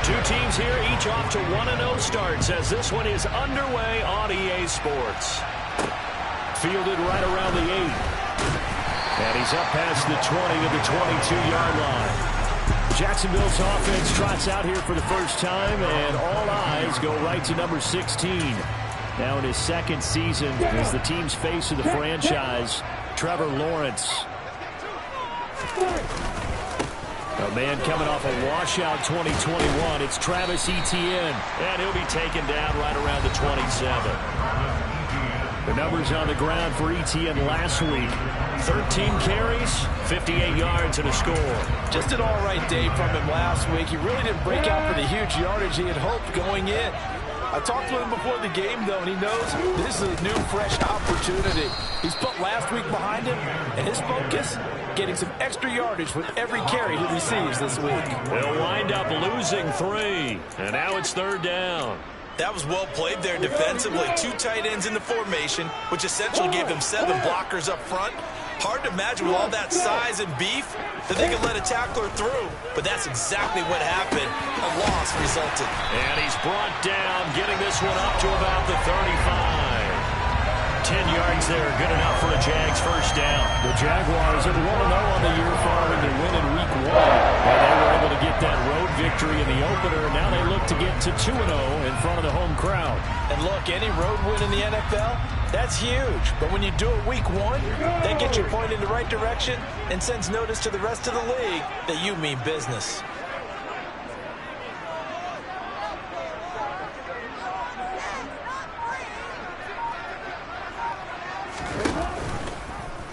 Two teams here, each off to 1-0 starts as this one is underway on EA Sports. Fielded right around the 8. And he's up past the 20 to the 22-yard line. Jacksonville's offense trots out here for the first time, and all eyes go right to number 16. Now in his second season as the team's face of the franchise, Trevor Lawrence. A man coming off a washout 2021. It's Travis Etienne. And he'll be taken down right around the 27. The numbers on the ground for Etienne last week. 13 carries, 58 yards, and a score. Just an all-right day from him last week. He really didn't break out for the huge yardage he had hoped going in. I talked to him before the game, though, and he knows this is a new, fresh opportunity. He's put last week behind him, and his focus, getting some extra yardage with every carry he receives this week. They'll wind up losing 3, and now it's third down. That was well played there defensively. 2 tight ends in the formation, which essentially gave them 7 blockers up front. Hard to imagine with all that size and beef that they could let a tackler through. But that's exactly what happened. A loss resulted. And he's brought down, getting this one up to about the 35. 10 yards there, good enough for a Jags first down. The Jaguars are 1-0 on the year following their win in Week 1. And they were able to get that road victory in the opener. Now they look to get to 2-0 in front of the home crowd. And look, any road win in the NFL, that's huge. But when you do it Week 1, that gets you pointed in the right direction and sends notice to the rest of the league that you mean business.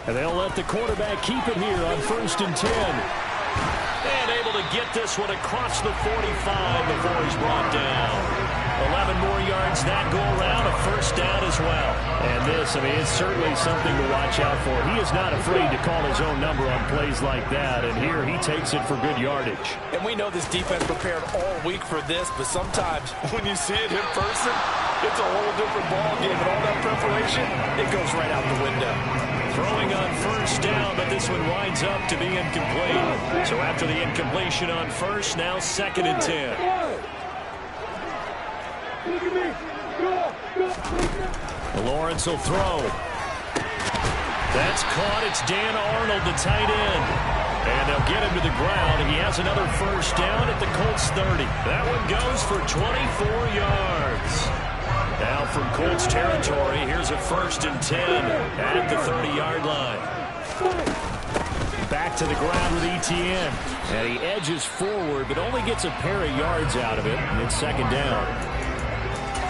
And they'll let the quarterback keep it here on 1st and 10. And able to get this one across the 45 before he's brought down. 11 more yards that go around, a first down as well. And this, I mean, it's certainly something to watch out for. He is not afraid to call his own number on plays like that, and here he takes it for good yardage. And we know this defense prepared all week for this, but sometimes when you see it in person, it's a whole different ballgame, and all that preparation, it goes right out the window. Throwing on first down, but this one winds up to be incomplete. So after the incompletion on first, now 2nd and 10. Lawrence will throw. That's caught. It's Dan Arnold, the tight end. And they'll get him to the ground. He has another first down at the Colts 30. That one goes for 24 yards. Now from Colts territory, here's a 1st and 10 at the 30-yard line. Back to the ground with Etienne. And he edges forward, but only gets a pair of yards out of it. And it's 2nd down.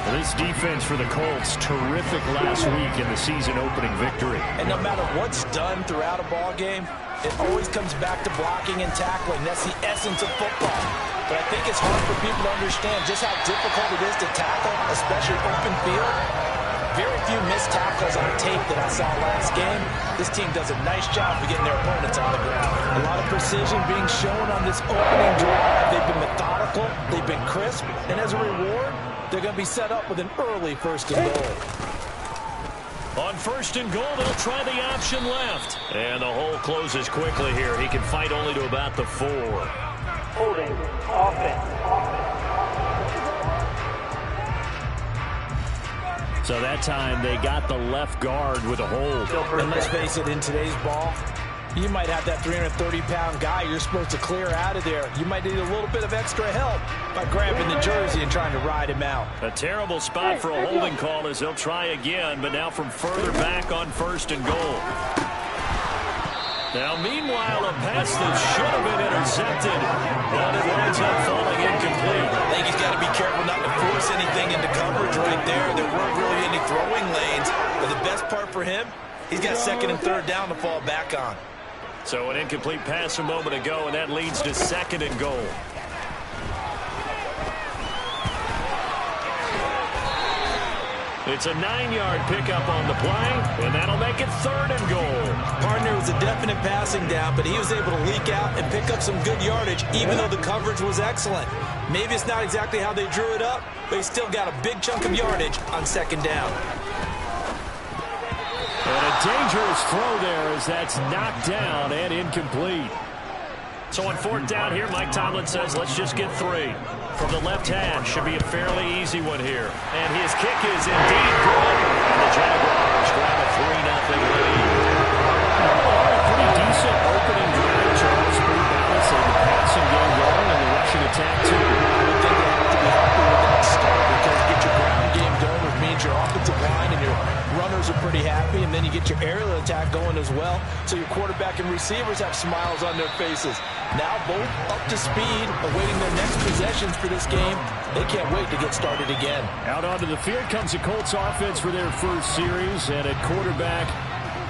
Well, this defense for the Colts, terrific last week in the season-opening victory. And no matter what's done throughout a ball game, it always comes back to blocking and tackling. That's the essence of football. But I think it's hard for people to understand just how difficult it is to tackle, especially open field. Very few missed tackles on tape that I saw last game. This team does a nice job of getting their opponents on the ground. A lot of precision being shown on this opening drive. They've been methodical, they've been crisp, and as a reward, they're going to be set up with an early 1st and goal. On 1st and goal, they'll try the option left. And the hole closes quickly here. He can fight only to about the 4. Holding offense. So that time they got the left guard with a hold. And let's face it, in today's ball, you might have that 330-pound guy you're supposed to clear out of there. You might need a little bit of extra help by grabbing the jersey and trying to ride him out. A terrible spot for a holding call as they'll try again, but now from further back on 1st and goal. Now, meanwhile, a pass that should have been intercepted, but it winds up falling incomplete. I think he's got to be careful not to force anything into coverage right there. There weren't really any throwing lanes, but the best part for him, he's got 2nd and 3rd down to fall back on. So an incomplete pass a moment ago, and that leads to 2nd and goal. It's a 9-yard pickup on the play, and that'll make it 3rd and goal. Partner was a definite passing down, but he was able to leak out and pick up some good yardage, even though the coverage was excellent. Maybe it's not exactly how they drew it up, but he still got a big chunk of yardage on 2nd down. And a dangerous throw there as that's knocked down and incomplete. So on fourth down here, Mike Tomlin says, let's just get 3. From the left hand, should be a fairly easy one here. And his kick is indeed good. And the Jaguars grab a 3-0 lead. A pretty decent opening drive, Charles. Pretty balanced. The passing game going and the rushing attack, too. I would think they have to be happy with that start because get your ground game going, which means your offensive line and your runners are pretty happy, and then you get your aerial attack going as well, so your quarterback and receivers have smiles on their faces. Now both up to speed, awaiting their next possessions for this game. They can't wait to get started again. Out onto the field comes the Colts offense for their first series, and at quarterback,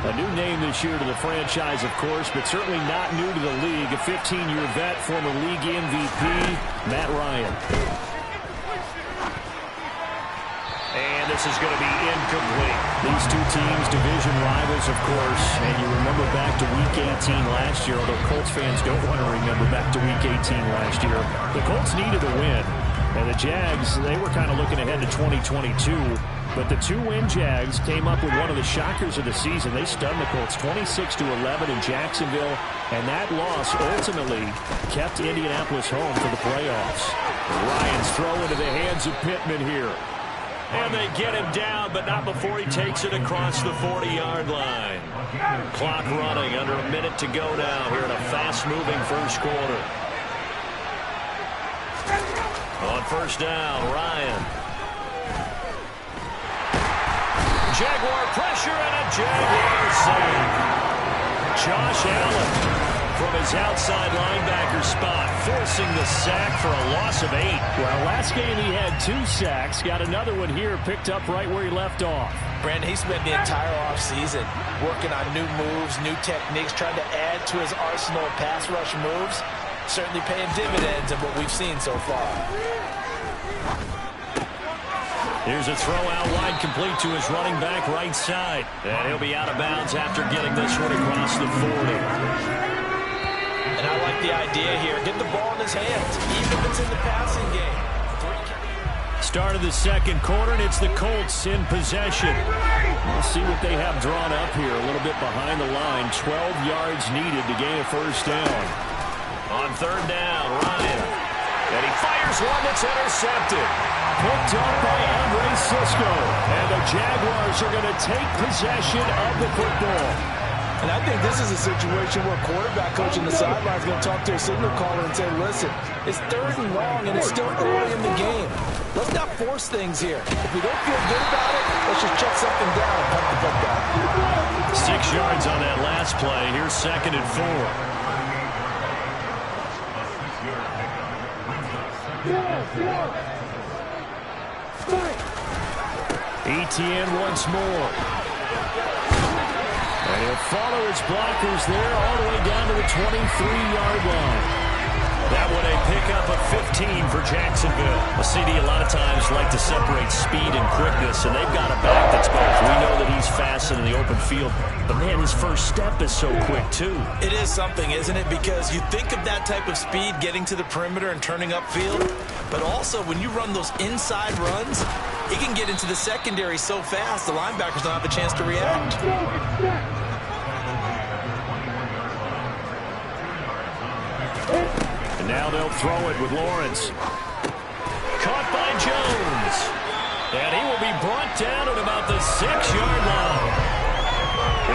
a new name this year to the franchise, of course, but certainly not new to the league. A 15-year vet, former league MVP, Matt Ryan. And this is going to be incomplete. These two teams, division rivals, of course. And you remember back to Week 18 last year, although Colts fans don't want to remember back to Week 18 last year. The Colts needed a win. And the Jags, they were kind of looking ahead to 2022. But the two-win Jags came up with one of the shockers of the season. They stunned the Colts 26-11 in Jacksonville. And that loss ultimately kept Indianapolis home for the playoffs. Ryan's throw into the hands of Pittman here. And they get him down, but not before he takes it across the 40-yard line. Clock running, under a minute to go now here in a fast-moving first quarter. On first down, Ryan. Jaguar pressure and a Jaguar save. Josh Allen from his outside linebacker spot, forcing the sack for a loss of 8. Well, last game he had 2 sacks. Got another one here, picked up right where he left off. Brandon, he spent the entire offseason working on new moves, new techniques, trying to add to his arsenal of pass rush moves. Certainly paying dividends of what we've seen so far. Here's a throw out wide, complete to his running back right side. And he'll be out of bounds after getting this one across the 40. And I like the idea here. Get the ball in his hands, even if it's in the passing game. Start of the second quarter, and it's the Colts in possession. We'll see what they have drawn up here. A little bit behind the line. 12 yards needed to gain a first down. On third down, Ryan. And he fires one that's intercepted. Picked up by Andre Cisco. And the Jaguars are going to take possession of the football. And I think this is a situation where quarterback coach in the sideline is going to talk to a signal caller and say, listen, it's 3rd and long, and it's still early in the game. Let's not force things here. If we don't feel good about it, let's just check something down and punt the football. 6 yards on that last play. Here's 2nd and 4. Etienne once more. And he'll follow his blockers there all the way down to the 23-yard line. That one a pickup of 15 for Jacksonville. A CD a lot of times like to separate speed and quickness, and they've got a back that's both. We know that he's fast in the open field, but man, his first step is so quick too. It is something, isn't it? Because you think of that type of speed getting to the perimeter and turning upfield, but also when you run those inside runs, he can get into the secondary so fast the linebackers don't have a chance to react. And now they'll throw it with Lawrence. Caught by Jones. And he will be brought down at about the 6-yard line.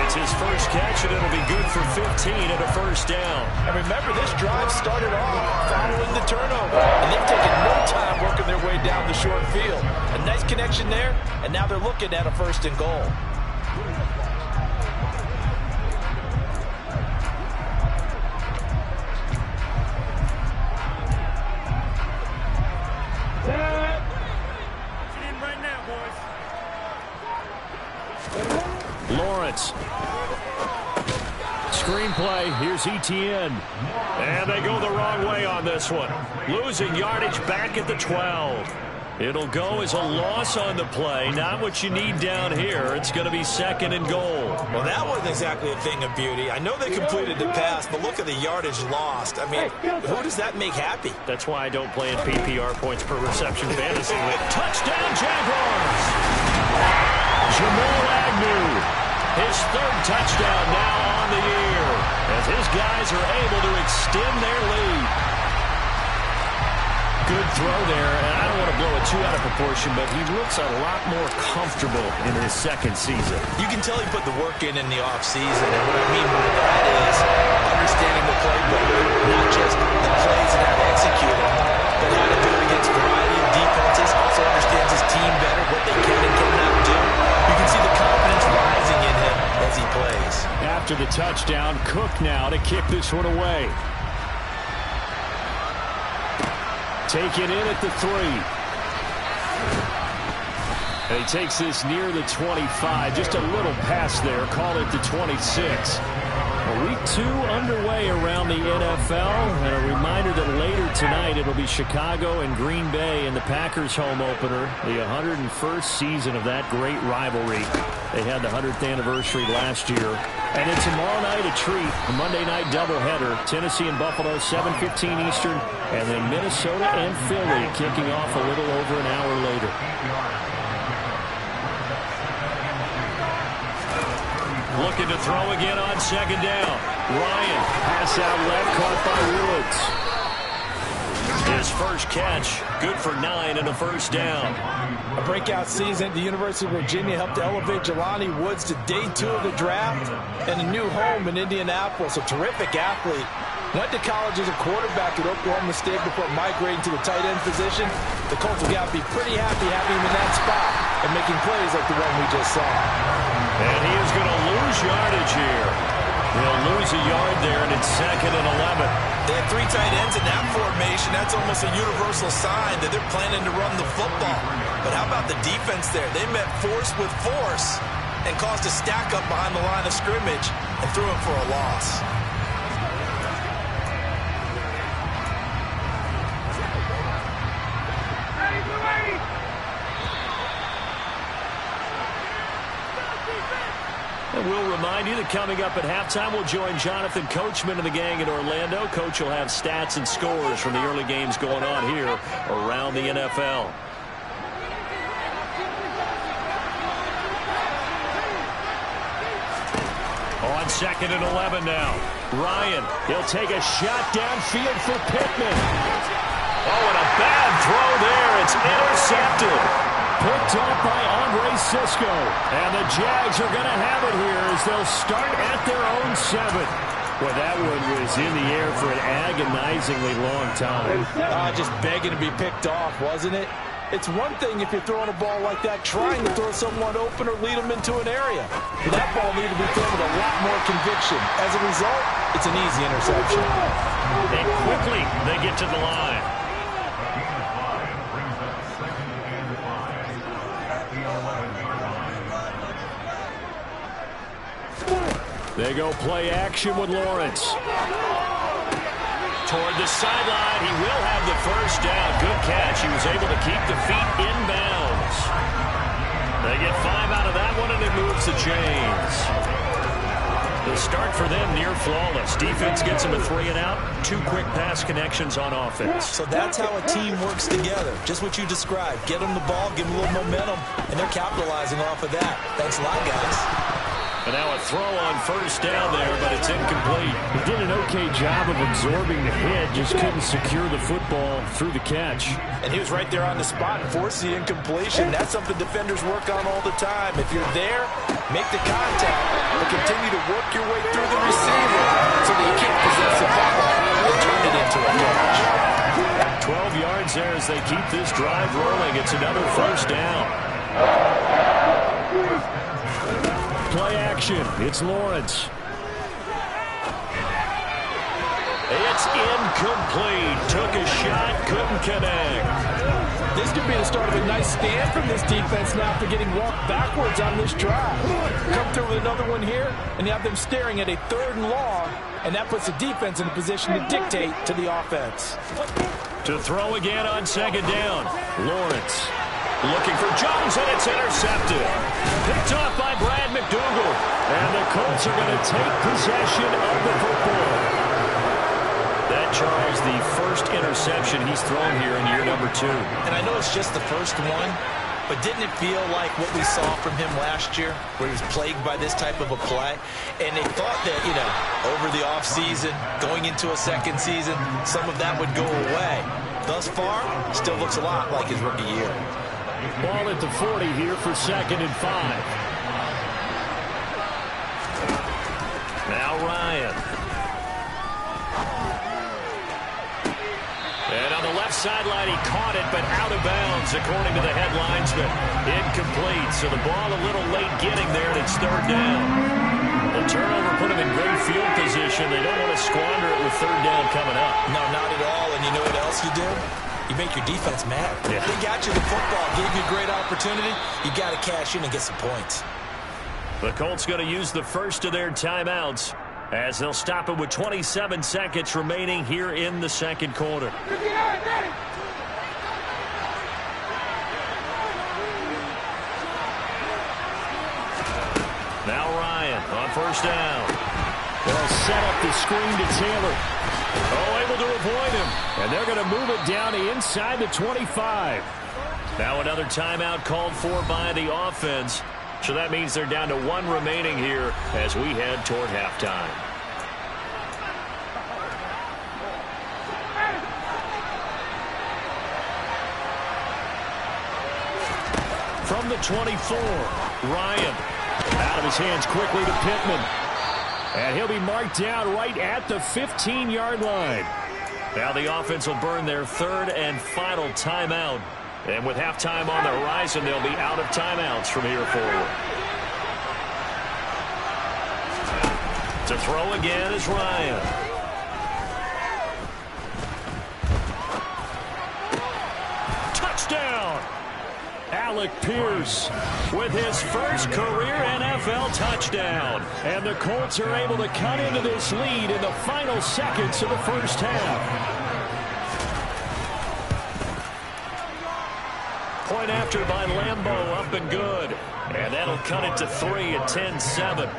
It's his first catch, and it'll be good for 15 and a first down. And remember, this drive started off following the turnover. And they've taken no time working their way down the short field. A nice connection there, and now they're looking at a 1st and goal. Lawrence. Screenplay. Here's Etienne. And they go the wrong way on this one. Losing yardage back at the 12. It'll go as a loss on the play. Not what you need down here. It's going to be 2nd and goal. Well, that wasn't exactly a thing of beauty. I know they completed the pass, but look at the yardage lost. I mean, who does that make happy? That's why I don't play in PPR points per reception fantasy. Touchdown, Jaguars! Jamal Agnew. His 3rd touchdown now on the year. And as his guys are able to extend their lead. Good throw there, and I don't want to blow it too out of proportion, but he looks a lot more comfortable in his second season. You can tell he put the work in the offseason, and what I mean by that is understanding the playbook, not just the plays and how to execute them, but how to do it against a variety of defenses, also understands his team better, what they can and cannot do. You can see the confidence rising in him as he plays. After the touchdown, Cook now to kick this one away. Taken in at the 3. And he takes this near the 25. Just a little pass there. Call it the 26. Well, week 2 underway around the NFL. And a reminder that later tonight it'll be Chicago and Green Bay in the Packers home opener. The 101st season of that great rivalry. They had the 100th anniversary last year. And then tomorrow night a treat. A Monday night doubleheader. Tennessee and Buffalo 7:15 Eastern. And then Minnesota and Philly kicking off a little over an hour later. Looking to throw again on second down. Ryan, pass out left, caught by Woods. His first catch, good for 9 and a first down. A breakout season at the University of Virginia helped to elevate Jelani Woods to day 2 of the draft and a new home in Indianapolis. A terrific athlete. Went to college as a quarterback at Oklahoma State before migrating to the tight end position. The Colts have got to be pretty happy having him in that spot and making plays like the one we just saw. And he is going to lose yardage here. He'll lose a yard there, and it's 2nd and 11. They have 3 tight ends in that formation. That's almost a universal sign that they're planning to run the football. But how about the defense there? They met force with force and caused a stack up behind the line of scrimmage and threw it for a loss. And we'll remind you that coming up at halftime, we'll join Jonathan Coachman and the gang in Orlando. Coach will have stats and scores from the early games going on here around the NFL. On 2nd and 11 now. Ryan, he'll take a shot downfield for Pittman. Oh, and a bad throw there. It's intercepted. Picked up by Andre Cisco. And the Jags are going to have it here as they'll start at their own 7. Well, that one was in the air for an agonizingly long time. Just begging to be picked off, wasn't it? It's one thing if you're throwing a ball like that, trying to throw someone open or lead them into an area. But that ball needed to be thrown with a lot more conviction. As a result, it's an easy interception. And quickly they get to the line. They go play action with Lawrence. Toward the sideline, he will have the first down. Good catch. He was able to keep the feet inbounds. They get 5 out of that one, and it moves the chains. The start for them near flawless. Defense gets them a 3 and out. 2 quick pass connections on offense. So that's how a team works together. Just what you described. Get them the ball, give them a little momentum, and they're capitalizing off of that. Thanks a lot, guys. And now a throw on first down there, but it's incomplete. He did an okay job of absorbing the hit, just couldn't secure the football through the catch. And he was right there on the spot and forced the incompletion. That's something defenders work on all the time. If you're there, make the contact, but continue to work your way through the receiver so that you can't possess the football or turn it into a catch. 12 yards there as they keep this drive rolling. It's another first down. Play action. It's Lawrence. It's incomplete. Took a shot, couldn't connect. This could be the start of a nice stand from this defense now after getting walked backwards on this drive. Come through with another one here, and you have them staring at a 3rd and long, and that puts the defense in a position to dictate to the offense. To throw again on second down. Lawrence looking for Jones, and it's intercepted. Picked off by Brad McDougal. And the Colts are going to take possession of the football. That Charles, the first interception he's thrown here in year number 2. And I know it's just the first one, but didn't it feel like what we saw from him last year, where he was plagued by this type of a play? And they thought that, you know, over the offseason, going into a second season, some of that would go away. Thus far, still looks a lot like his rookie year. Ball at the 40 here for 2nd and 5. Now Ryan. And on the left sideline, he caught it, but out of bounds, according to the headlinesman. Incomplete, so the ball a little late getting there, and it's 3rd down. The turnover put him in great field position. They don't want to squander it with 3rd down coming up. No, not at all, and you know what else you do? You make your defense mad. Yeah. They got you the football, gave you a great opportunity. You got to cash in and get some points. The Colts going to use the first of their timeouts as they'll stop it with 27 seconds remaining here in the 2nd quarter. Now Ryan on 1st down. They'll set up the screen to Taylor. Oh, able to avoid him. And they're going to move it down to inside the 25. Now another timeout called for by the offense. So that means they're down to 1 remaining here as we head toward halftime. From the 24, Ryan. Out of his hands quickly to Pittman. And he'll be marked down right at the 15-yard line. Now the offense will burn their 3rd and final timeout. And with halftime on the horizon, they'll be out of timeouts from here forward. To throw again is Ryan. Touchdown! Alec Pierce with his first career NFL touchdown. And the Colts are able to cut into this lead in the final seconds of the first half. Point after by Lambeau, up and good. And that'll cut it to 3 at 10-7.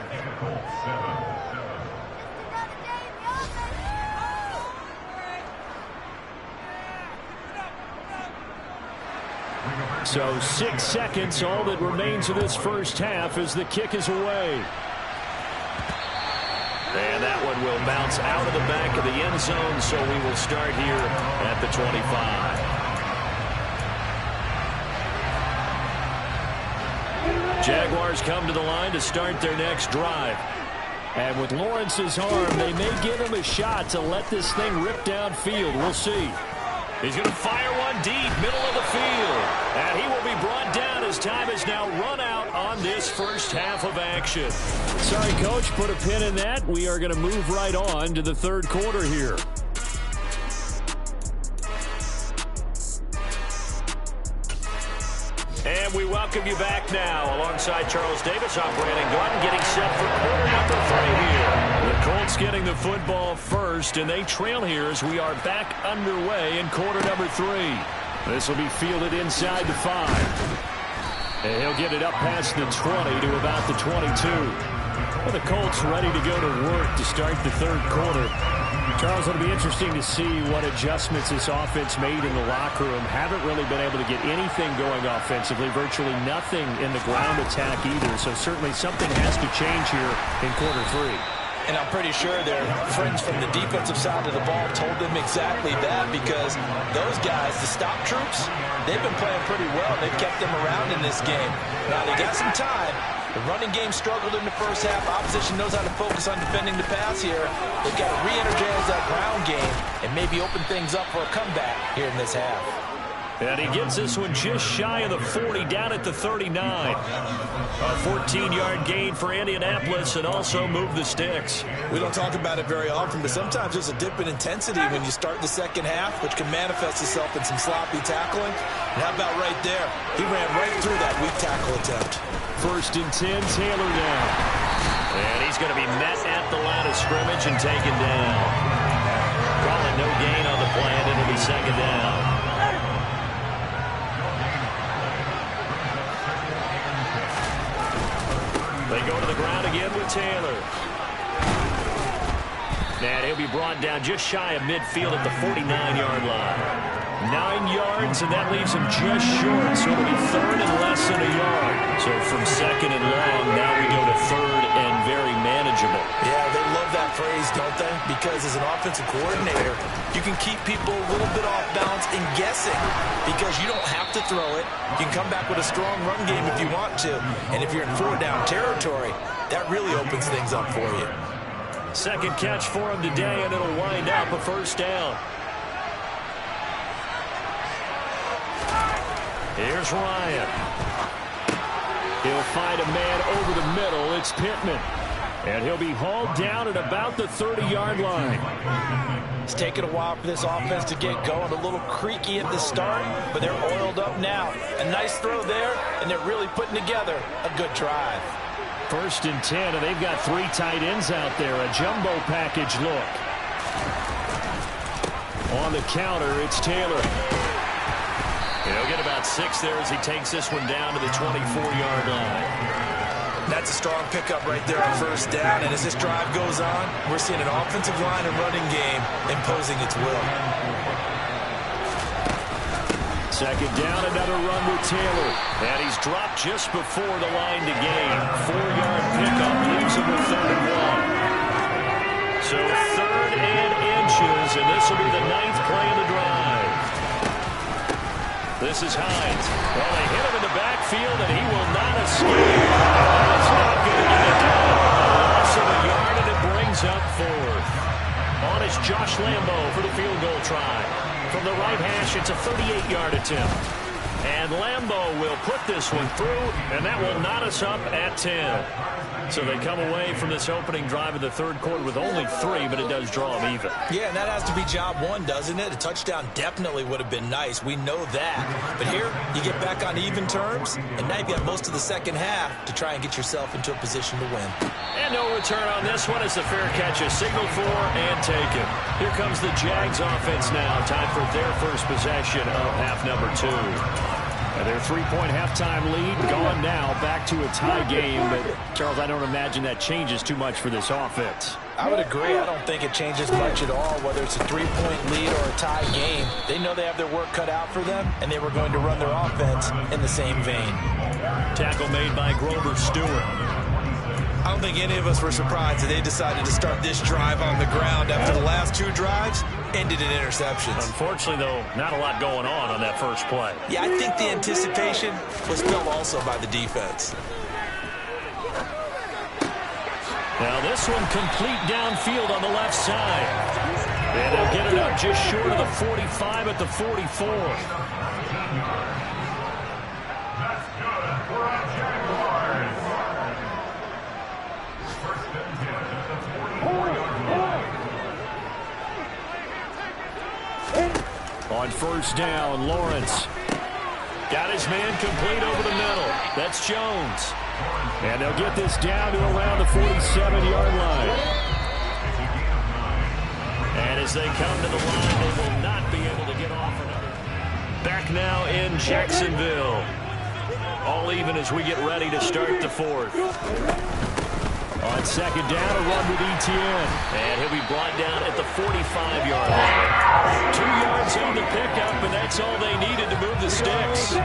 So 6 seconds, all that remains of this first half as the kick is away. And that one will bounce out of the back of the end zone, so we will start here at the 25. Jaguars come to the line to start their next drive. And with Lawrence's arm, they may give him a shot to let this thing rip downfield. We'll see. He's going to fire one deep, middle of the field. And he will be brought down as time has now run out on this first half of action. Sorry, Coach, put a pin in that. We are going to move right on to the 3rd quarter here. And we welcome you back now. Alongside Charles Davis, I'm Brandon Gordon, getting set for quarter number 3 here. The Colts getting the football first, and they trail here as we are back underway in quarter number 3. This will be fielded inside the 5. And he'll get it up past the 20 to about the 22. Well, the Colts ready to go to work to start the 3rd quarter. Charles, it'll be interesting to see what adjustments this offense made in the locker room. Haven't really been able to get anything going offensively, virtually nothing in the ground attack either. So certainly something has to change here in quarter 3. And I'm pretty sure their friends from the defensive side of the ball told them exactly that, because those guys, the stop troops, they've been playing pretty well. They've kept them around in this game. Now, they got some time. The running game struggled in the first half. Opposition knows how to focus on defending the pass here. They've got to re-energize that ground game and maybe open things up for a comeback here in this half. And he gets this one just shy of the 40, down at the 39. A 14-yard gain for Indianapolis, and also move the sticks. We don't talk about it very often, but sometimes there's a dip in intensity when you start the second half, which can manifest itself in some sloppy tackling. And how about right there? He ran right through that weak tackle attempt. 1st and 10, Taylor down. And he's going to be met at the line of scrimmage and taken down. Calling no gain on the play, and it'll be 2nd down. They go to the ground again with Taylor. And he'll be brought down just shy of midfield at the 49-yard line. 9 yards, and that leaves him just short. So it'll be third and less than a yard. So from second and long, now we go to third and very manageable. Yeah, they love that phrase, don't they? Because as an offensive coordinator, you can keep people a little bit off balance and guessing because you don't have to throw it. You can come back with a strong run game if you want to. And if you're in 4-down territory, that really opens things up for you. Second catch for him today, and it'll wind up a first down. Here's Ryan. He'll find a man over the middle. It's Pittman. And he'll be hauled down at about the 30-yard line. It's taken a while for this offense to get going. A little creaky at the start, but they're oiled up now. A nice throw there, and they're really putting together a good drive. First and 10, and they've got 3 tight ends out there. A jumbo package look. On the counter, it's Taylor. He'll get about 6 there as he takes this one down to the 24-yard line. That's a strong pickup right there on first down. And as this drive goes on, we're seeing an offensive line and running game imposing its will. Second down, another run with Taylor. And he's dropped just before the line to gain. 4-yard pickup leaves him with 3rd and 1. So 3rd and inches, and this will be the 9th play of the drive. This is Hines. Well, they hit him in the backfield, and he will not escape. That's not going to get it done. Loss of a yard, and it brings up 4th. On is Josh Lambo for the field goal try. From the right hash, it's a 38-yard attempt. And Lambo will put this one through, and that will knot us up at 10. So they come away from this opening drive of the 3rd quarter with only 3, but it does draw them even. Yeah, and that has to be job 1, doesn't it? A touchdown definitely would have been nice. We know that. But here, you get back on even terms, and now you've got most of the second half to try and get yourself into a position to win. And no return on this one as the fair catch is signaled for and taken. Here comes the Jags offense now. Time for their first possession of half number 2. And their 3-point halftime lead gone now, back to a tie game. But, Charles, I don't imagine that changes too much for this offense. I would agree. I don't think it changes much at all, whether it's a 3-point lead or a tie game. They know they have their work cut out for them, and they were going to run their offense in the same vein. Tackle made by Grover Stewart. I don't think any of us were surprised that they decided to start this drive on the ground after the last 2 drives ended in interceptions. Unfortunately, though, not a lot going on that first play. Yeah, I think the anticipation was felt also by the defense. Now this one complete downfield on the left side. And they'll get it up just short of the 45 at the 44. On first down, Lawrence got his man complete over the middle. That's Jones. And they'll get this down to around the 47-yard line. And as they come to the line, they will not be able to get off another. Back now in Jacksonville. All even as we get ready to start the 4th. On second down, a run with Etienne. And he'll be brought down at the 45-yard line. 2 yards on the pickup, and that's all they needed to move the sticks.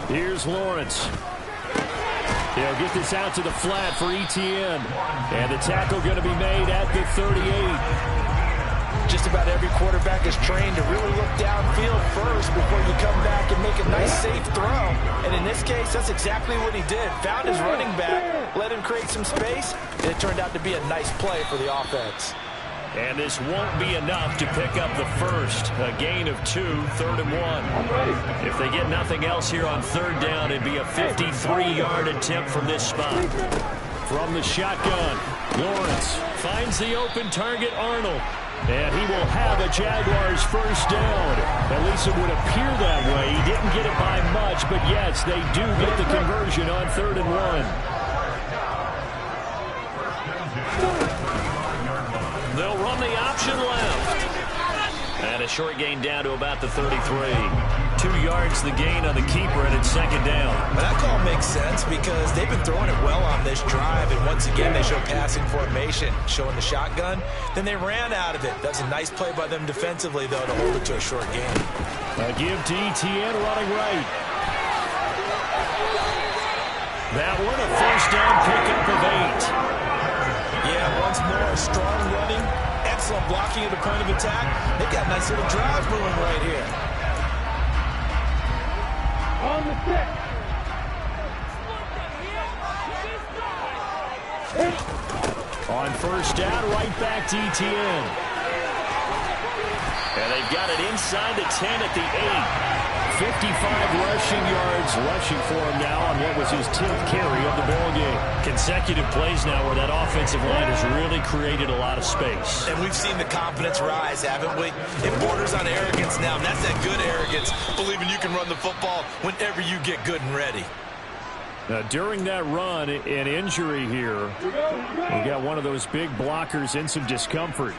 Here's Lawrence. He'll get this out to the flat for Etienne. And the tackle going to be made at the 38. Just about every quarterback is trained to really look downfield first before you come back and make a nice, safe throw. And in this case, that's exactly what he did. Found his running back, let him create some space, and it turned out to be a nice play for the offense. And this won't be enough to pick up the first. A gain of 2, 3rd and 1. If they get nothing else here on 3rd down, it'd be a 53-yard attempt from this spot. From the shotgun, Lawrence finds the open target, Arnold. And he will have a Jaguars first down. At least it would appear that way. He didn't get it by much, but yes, they do get the conversion on 3rd and 1. They'll run the option left. And a short gain down to about the 33. 2 yards the gain on the keeper, and it's second down. But that call makes sense because they've been throwing it well on this drive, and once once again, they show passing formation, showing the shotgun. Then they ran out of it. That's a nice play by them defensively, though, to hold it to a short game. A give to Etienne running right. That one a first down pickup of 8. Yeah, once more, strong running, excellent blocking at the point of attack. They've got a nice little drive moving right here. On the set. On first down, right back to Etienne. And they've got it inside the 10 at the 8. 55 rushing yards rushing for him now on what was his 10th carry of the ball game. Consecutive plays now where that offensive line has really created a lot of space. And we've seen the confidence rise, haven't we? It borders on arrogance now, and that's that good arrogance, believing you can run the football whenever you get good and ready. Now, during that run, an injury here. We got one of those big blockers in some discomfort.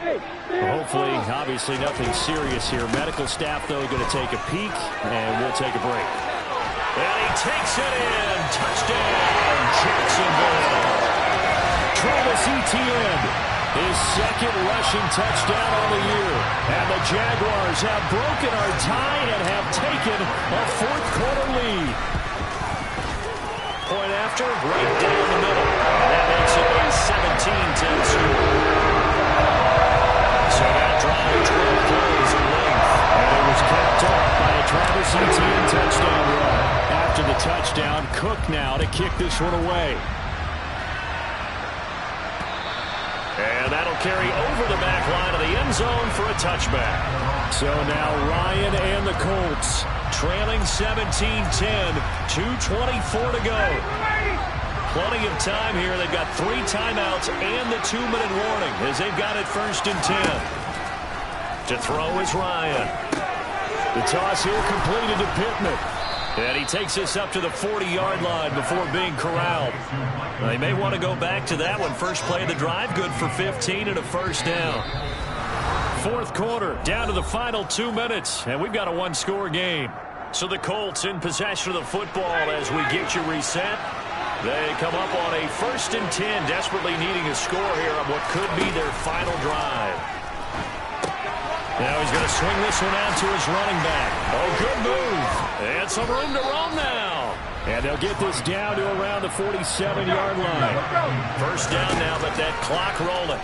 Hopefully, obviously, nothing serious here. Medical staff, though, going to take a peek, and we'll take a break. And he takes it in. Touchdown, Jacksonville. Travis Etienne, his second rushing touchdown on the year. And the Jaguars have broken our tie and have taken a fourth-quarter lead. Point after, right down the middle. And that makes it a 17-10 score. So that drive, 12 plays in length. And it was capped off by a Travis Etienne touchdown run. After the touchdown, Cook now to kick this one away. And that'll carry over the back line of the end zone for a touchback. So now Ryan and the Colts trailing 17-10, 2:24 to go. Plenty of time here. They've got 3 timeouts and the 2-minute warning as they've got it first and 10. To throw is Ryan. The toss here completed to Pittman. And he takes us up to the 40-yard line before being corralled. They may want to go back to that one. First play of the drive, good for 15 and a first down. Fourth quarter, down to the final 2 minutes, and we've got a one-score game. So the Colts in possession of the football as we get you reset. They come up on a first and 10, desperately needing a score here on what could be their final drive. Now he's going to swing this one out to his running back. Oh, good move. And some room to roam now. And they'll get this down to around the 47-yard line. First down now, but that clock rolling.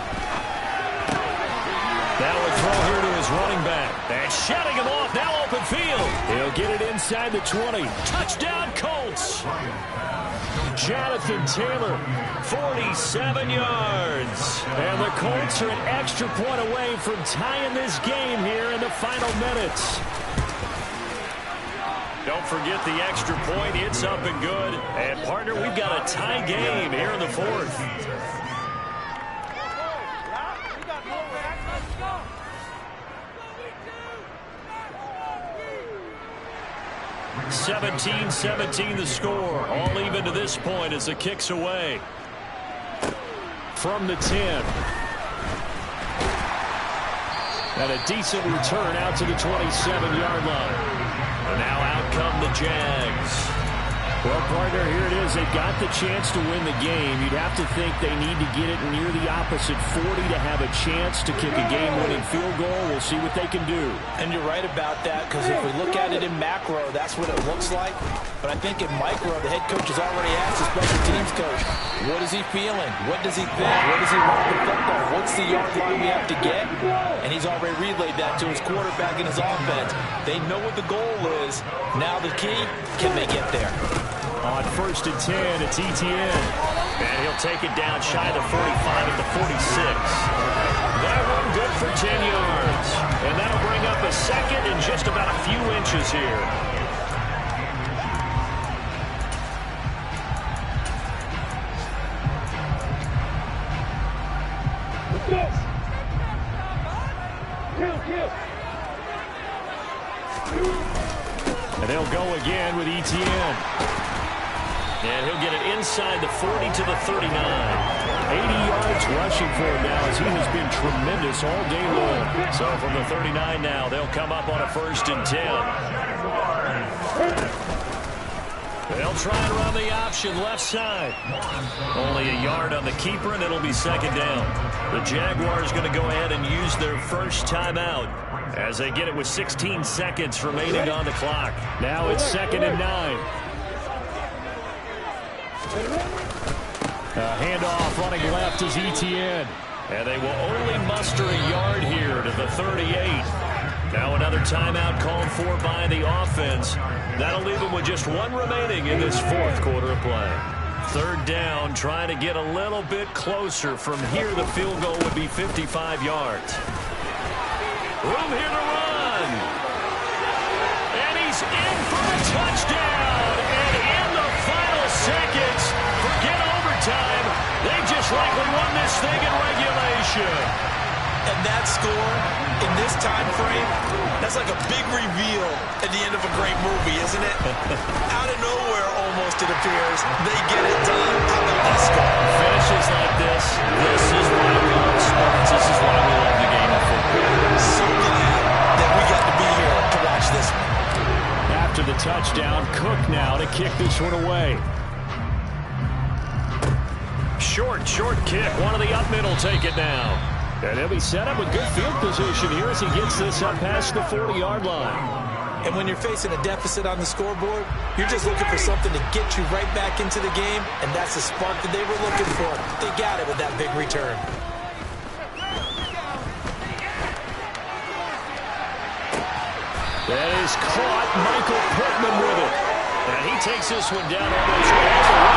Now a throw here to his running back. And shutting him off, now open field. He'll get it inside the 20. Touchdown, Colts. Jonathan Taylor, 47 yards. And the Colts are an extra point away from tying this game here in the final minutes. Don't forget the extra point. It's up and good. And, partner, we've got a tie game here in the fourth. 17-17 the score. All even to this point as the kick's away. From the 10. And a decent return out to the 27-yard line. And now out come the Jags. Well, partner, here it is. They've got the chance to win the game. You'd have to think they need to get it near the opposite 40 to have a chance to kick a game-winning field goal. We'll see what they can do. And you're right about that, because if we look at it in macro, that's what it looks like. But I think in micro, the head coach has already asked the special teams coach, what is he feeling? What does he think? What does he want the football? What's the yard line we have to get? And he's already relayed that to his quarterback and his offense. They know what the goal is. Now the key, can they get there? On first and 10, it's Etienne. And he'll take it down shy of the 45 at the 46. That one good for 10 yards. And that'll bring up a second in just about a few inches here. And they'll go again with Etienne. And he'll get it inside the 40 to the 39. 80 yards rushing for him now as he has been tremendous all day long. So from the 39 now, they'll come up on a first and 10. They'll try and run the option left side. Only a yard on the keeper, and it'll be second down. The Jaguars going to go ahead and use their first timeout as they get it with 16 seconds remaining on the clock. Now it's 2nd and 9. A handoff running left is Etienne. And they will only muster a yard here to the 38. Now another timeout called for by the offense. That'll leave them with just one remaining in this fourth quarter of play. 3rd down, trying to get a little bit closer. From here, the field goal would be 55 yards. Room here to run. And he's in for a touchdown. And in the final seconds, forget overtime. They just likely won this thing in regulation. And that score, in this time frame, that's like a big reveal at the end of a great movie, isn't it? Out of nowhere, almost, it appears, they get it done. How about that score? Finishes like this. This is why we love sports. This is why we love the game of football. So glad that we got to be here to watch this one. After the touchdown, Cook now to kick this one away. Short kick. One of the up middle take it now. And he'll be set up with good field position here as he gets this up past the 40-yard line. And when you're facing a deficit on the scoreboard, you're just looking for something to get you right back into the game, and that's the spark that they were looking for. They got it with that big return. That is caught. Michael Pittman with it. And he takes this one down almost all the way.